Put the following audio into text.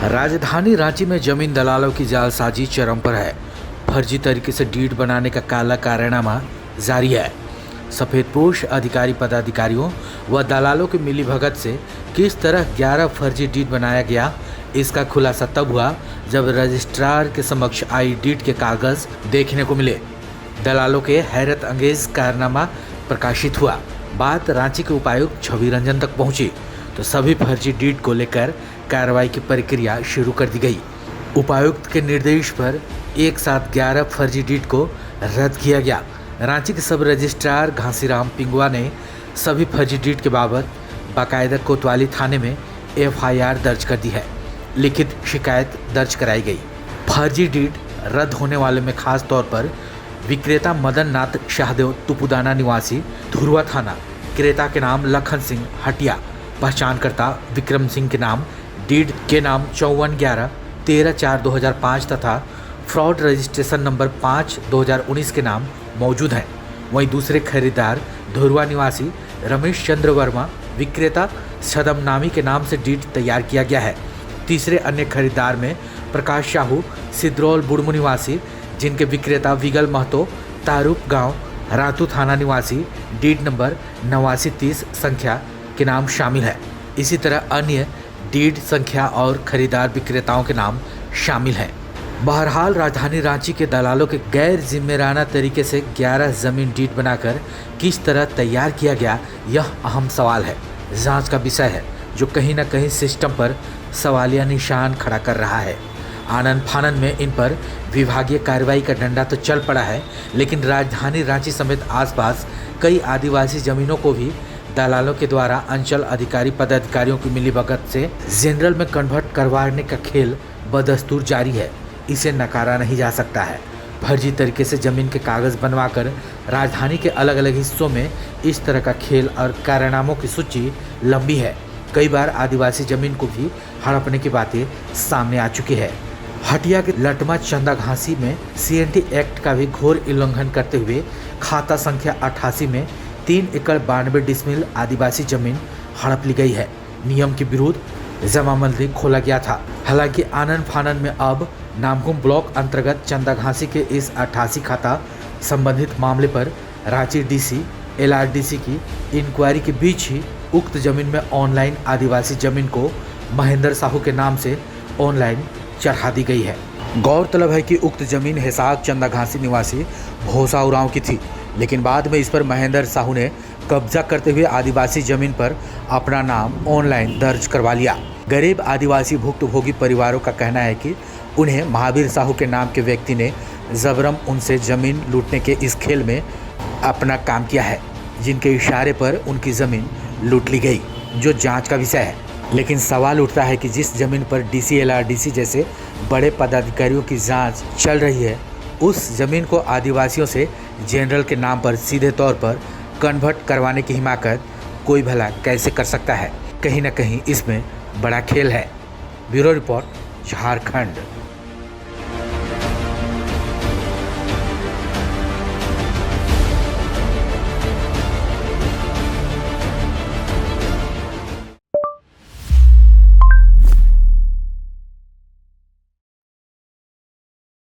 राजधानी रांची में जमीन दलालों की जालसाजी चरम पर है। फर्जी तरीके से डीड बनाने का काला कारनामा जारी है। सफेदपोश अधिकारी पदाधिकारियों व दलालों की मिलीभगत से किस तरह 11 फर्जी डीड बनाया गया, इसका खुलासा तब हुआ जब रजिस्ट्रार के समक्ष आई डीड के कागज देखने को मिले। दलालों के हैरत अंगेज कारनामा प्रकाशित हुआ। बात रांची के उपायुक्त छवि रंजन तक पहुंची तो सभी फर्जी डीड को लेकर कार्रवाई की प्रक्रिया शुरू कर दी गई। उपायुक्त के निर्देश पर एक साथ 11 फर्जी डीड को रद्द किया गया। रांची के सब रजिस्ट्रार घासीराम पिंगुआ ने सभी फर्जी डीड के बाबत बाकायदा कोतवाली थाने में एफआईआर दर्ज कर दी है। लिखित शिकायत दर्ज कराई गई। फर्जी डीड रद्द होने वाले में खास तौर पर विक्रेता मदन नाथ शाहदेव तुपुदाना निवासी धुरवा थाना, क्रेता के नाम लखन सिंह हटिया, पहचानकर्ता विक्रम सिंह के नाम, डीड के नाम 5411-13/4/2005 तथा फ्रॉड रजिस्ट्रेशन नंबर 5/2019 के नाम मौजूद हैं। वहीं दूसरे खरीदार धुरवा निवासी रमेश चंद्र वर्मा, विक्रेता सदम नामी के नाम से डीड तैयार किया गया है। तीसरे अन्य खरीदार में प्रकाश साहू, सिद्रौल बुड़मू निवासी, जिनके विक्रेता विगल महतो, तारुप गांव, रातू थाना निवासी, डीड नंबर 8930 संख्या के नाम शामिल है। इसी तरह अन्य डीड संख्या और खरीदार विक्रेताओं के नाम शामिल हैं। बहरहाल राजधानी रांची के दलालों के गैर जिम्मेदाराना तरीके से 11 जमीन डीड बनाकर किस तरह तैयार किया गया, यह अहम सवाल है, जांच का विषय है, जो कहीं न कहीं सिस्टम पर सवालिया निशान खड़ा कर रहा है। आनन फानन में इन पर विभागीय कार्रवाई का डंडा तो चल पड़ा है, लेकिन राजधानी रांची समेत आसपास कई आदिवासी जमीनों को भी दलालों के द्वारा अंचल अधिकारी पदाधिकारियों की मिलीभगत से जनरल में कन्वर्ट करवाने का खेल बदस्तूर जारी है। इसे नकारा नहीं जा सकता है। फर्जी तरीके से जमीन के कागज बनवाकर राजधानी के अलग अलग हिस्सों में इस तरह का खेल और कारनामों की सूची लंबी है। कई बार आदिवासी जमीन को भी हड़पने की बातें सामने आ चुकी है। हटिया के लटमा चंदा घासी में CNT एक्ट का भी घोर उल्लंघन करते हुए खाता संख्या 88 में 3 एकड़ 92 डिसमिल आदिवासी जमीन हड़प ली गई है। नियम के विरुद्ध जमाबंदी खोला गया था। हालांकि आनन फानन में अब नामकुम ब्लॉक अंतर्गत चंदा घासी के इस 88 खाता संबंधित मामले पर रांची DC LRDC की इंक्वायरी के बीच ही उक्त जमीन में ऑनलाइन आदिवासी जमीन को महेंद्र साहू के नाम से ऑनलाइन चढ़ा दी गई है। गौरतलब है कि उक्त जमीन हिसार चंदा घासी निवासी भोसा उरांव की थी, लेकिन बाद में इस पर महेंद्र साहू ने कब्जा करते हुए आदिवासी जमीन पर अपना नाम ऑनलाइन दर्ज करवा लिया। गरीब आदिवासी भुक्तभोगी परिवारों का कहना है कि उन्हें महावीर साहू के नाम के व्यक्ति ने जबरन उनसे जमीन लूटने के इस खेल में अपना काम किया है, जिनके इशारे पर उनकी ज़मीन लूट ली गई, जो जांच का विषय है। लेकिन सवाल उठता है कि जिस जमीन पर DC LRDC जैसे बड़े पदाधिकारियों की जांच चल रही है, उस जमीन को आदिवासियों से जनरल के नाम पर सीधे तौर पर कन्वर्ट करवाने की हिमाकत कोई भला कैसे कर सकता है। कहीं ना कहीं इसमें बड़ा खेल है। Bureau report, Jharkhand.